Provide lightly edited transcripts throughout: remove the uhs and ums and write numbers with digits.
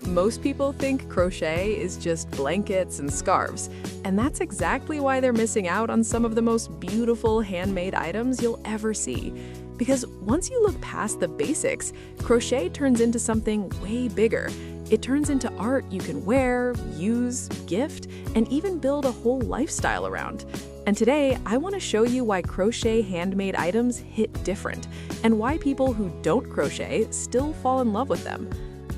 Most people think crochet is just blankets and scarves, and that's exactly why they're missing out on some of the most beautiful handmade items you'll ever see. Because once you look past the basics, crochet turns into something way bigger. It turns into art you can wear, use, gift, and even build a whole lifestyle around. And today, I want to show you why crochet handmade items hit different, and why people who don't crochet still fall in love with them.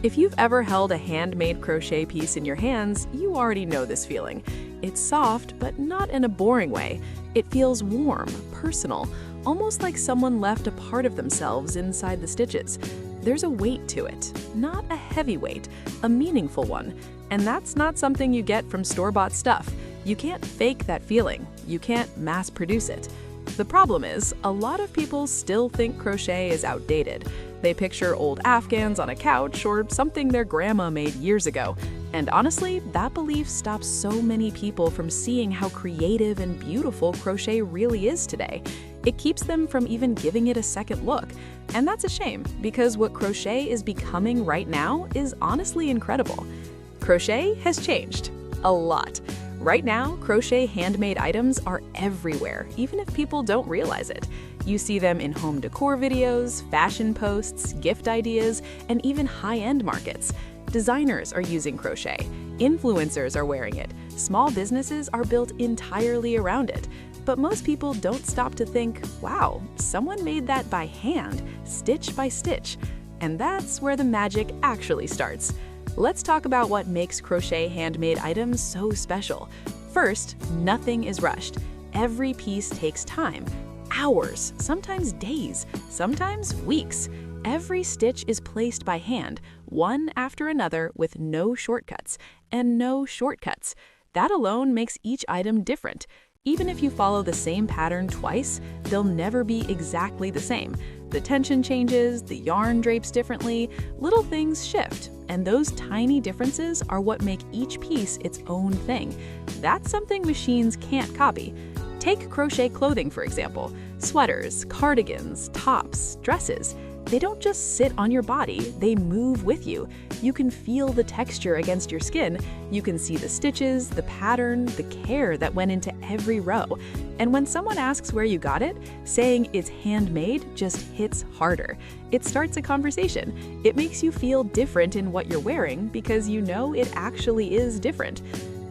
If you've ever held a handmade crochet piece in your hands, you already know this feeling. It's soft, but not in a boring way. It feels warm, personal, almost like someone left a part of themselves inside the stitches. There's a weight to it, not a heavy weight, a meaningful one. And that's not something you get from store-bought stuff. You can't fake that feeling. You can't mass produce it. The problem is, a lot of people still think crochet is outdated. They picture old Afghans on a couch or something their grandma made years ago. And honestly, that belief stops so many people from seeing how creative and beautiful crochet really is today. It keeps them from even giving it a second look. And that's a shame, because what crochet is becoming right now is honestly incredible. Crochet has changed a lot. Right now, crochet handmade items are everywhere, even if people don't realize it. You see them in home decor videos, fashion posts, gift ideas, and even high-end markets. Designers are using crochet. Influencers are wearing it. Small businesses are built entirely around it. But most people don't stop to think, wow, someone made that by hand, stitch by stitch. And that's where the magic actually starts. Let's talk about what makes crochet handmade items so special. First, nothing is rushed. Every piece takes time. Hours, sometimes days, sometimes weeks. Every stitch is placed by hand, one after another, with no shortcuts. And no shortcuts. That alone makes each item different. Even if you follow the same pattern twice, they'll never be exactly the same. The tension changes, the yarn drapes differently, little things shift, and those tiny differences are what make each piece its own thing. That's something machines can't copy. Take crochet clothing, for example. Sweaters, cardigans, tops, dresses. They don't just sit on your body, they move with you. You can feel the texture against your skin. You can see the stitches, the pattern, the care that went into every row. And when someone asks where you got it, saying it's handmade just hits harder. It starts a conversation. It makes you feel different in what you're wearing because you know it actually is different.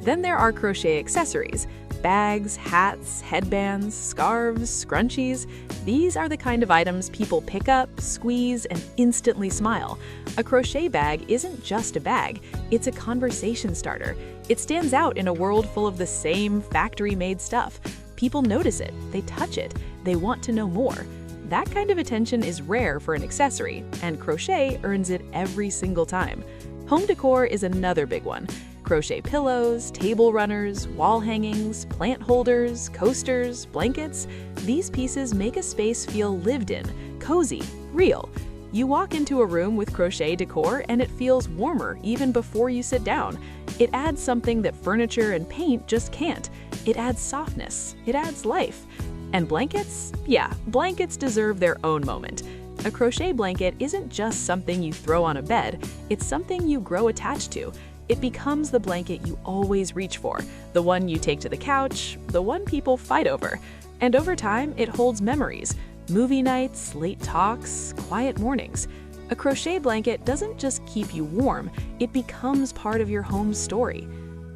Then there are crochet accessories. Bags, hats, headbands, scarves, scrunchies. These are the kind of items people pick up, squeeze, and instantly smile. A crochet bag isn't just a bag, it's a conversation starter. It stands out in a world full of the same factory-made stuff. People notice it, they touch it, they want to know more. That kind of attention is rare for an accessory, and crochet earns it every single time. Home decor is another big one. Crochet pillows, table runners, wall hangings, plant holders, coasters, blankets. These pieces make a space feel lived in, cozy, real. You walk into a room with crochet decor and it feels warmer even before you sit down. It adds something that furniture and paint just can't. It adds softness, it adds life. And blankets? Yeah, blankets deserve their own moment. A crochet blanket isn't just something you throw on a bed, it's something you grow attached to. It becomes the blanket you always reach for, the one you take to the couch, the one people fight over. And over time, it holds memories, movie nights, late talks, quiet mornings. A crochet blanket doesn't just keep you warm, it becomes part of your home's story.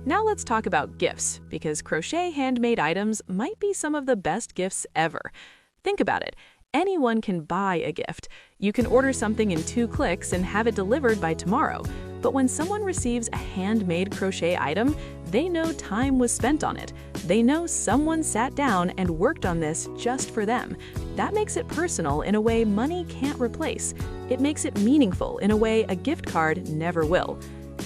Now let's talk about gifts, because crochet handmade items might be some of the best gifts ever. Think about it. Anyone can buy a gift. You can order something in 2 clicks and have it delivered by tomorrow. But when someone receives a handmade crochet item, they know time was spent on it. They know someone sat down and worked on this just for them. That makes it personal in a way money can't replace. It makes it meaningful in a way a gift card never will.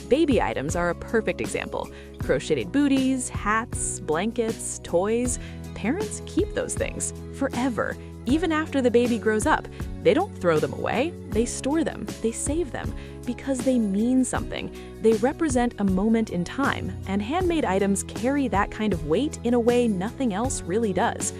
Baby items are a perfect example. Crocheted booties, hats, blankets, toys. Parents keep those things forever. Even after the baby grows up, they don't throw them away, they store them, they save them, because they mean something. They represent a moment in time, and handmade items carry that kind of weight in a way nothing else really does.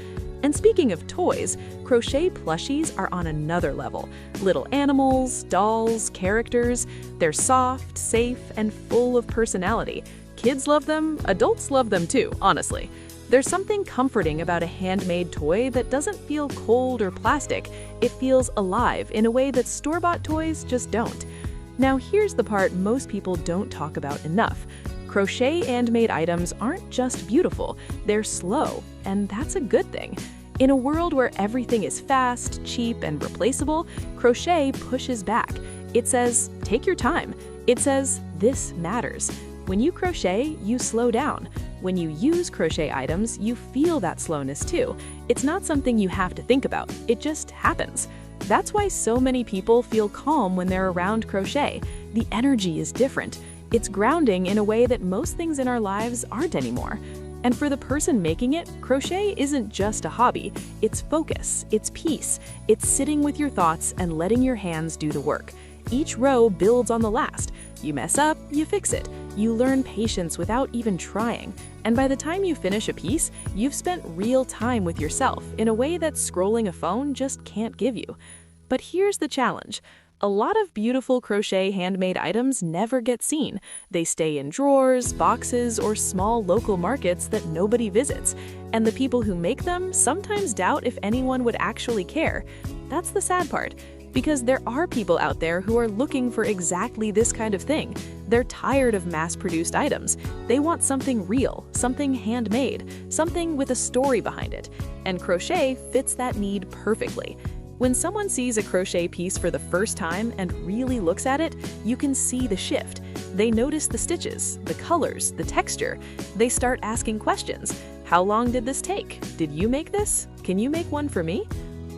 And speaking of toys, crochet plushies are on another level. Little animals, dolls, characters, they're soft, safe, and full of personality. Kids love them, adults love them too, honestly. There's something comforting about a handmade toy that doesn't feel cold or plastic. It feels alive in a way that store-bought toys just don't. Now here's the part most people don't talk about enough. Crochet handmade items aren't just beautiful, they're slow, and that's a good thing. In a world where everything is fast, cheap, and replaceable, crochet pushes back. It says, take your time. It says, this matters. When you crochet, you slow down. When you use crochet items, you feel that slowness too. It's not something you have to think about, it just happens. That's why so many people feel calm when they're around crochet. The energy is different. It's grounding in a way that most things in our lives aren't anymore. And for the person making it, crochet isn't just a hobby. It's focus, it's peace, it's sitting with your thoughts and letting your hands do the work. Each row builds on the last. You mess up, you fix it. You learn patience without even trying. And by the time you finish a piece, you've spent real time with yourself in a way that scrolling a phone just can't give you. But here's the challenge. A lot of beautiful crochet handmade items never get seen. They stay in drawers, boxes, or small local markets that nobody visits. And the people who make them sometimes doubt if anyone would actually care. That's the sad part. Because there are people out there who are looking for exactly this kind of thing. They're tired of mass-produced items. They want something real, something handmade, something with a story behind it. And crochet fits that need perfectly. When someone sees a crochet piece for the first time and really looks at it, you can see the shift. They notice the stitches, the colors, the texture. They start asking questions. How long did this take? Did you make this? Can you make one for me?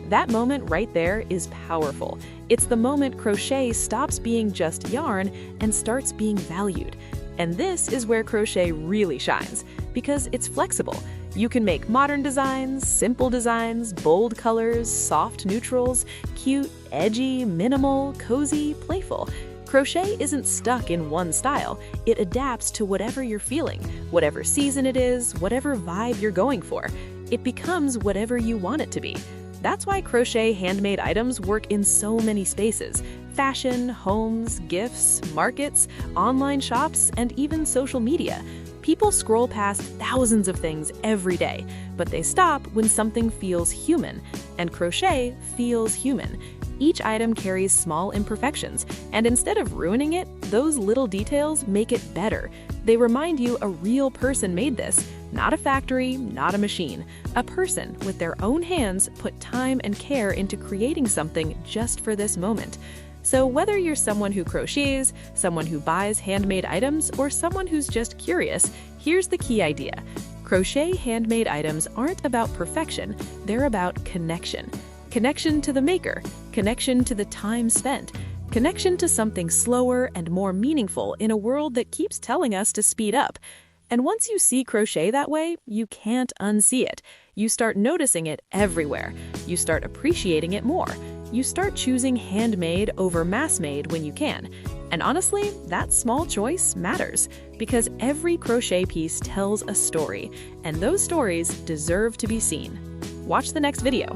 That moment right there is powerful. It's the moment crochet stops being just yarn and starts being valued. And this is where crochet really shines, because it's flexible. You can make modern designs, simple designs, bold colors, soft neutrals, cute, edgy, minimal, cozy, playful. Crochet isn't stuck in one style. It adapts to whatever you're feeling, whatever season it is, whatever vibe you're going for. It becomes whatever you want it to be. That's why crochet handmade items work in so many spaces: fashion, homes, gifts, markets, online shops, and even social media. People scroll past thousands of things every day, but they stop when something feels human, and crochet feels human. Each item carries small imperfections, and instead of ruining it, those little details make it better. They remind you a real person made this, not a factory, not a machine. A person with their own hands put time and care into creating something just for this moment. So whether you're someone who crochets, someone who buys handmade items, or someone who's just curious, here's the key idea. Crochet handmade items aren't about perfection, they're about connection. Connection to the maker, connection to the time spent, connection to something slower and more meaningful in a world that keeps telling us to speed up. And once you see crochet that way, you can't unsee it. You start noticing it everywhere. You start appreciating it more. You start choosing handmade over mass-made when you can. And honestly, that small choice matters, because every crochet piece tells a story, and those stories deserve to be seen. Watch the next video.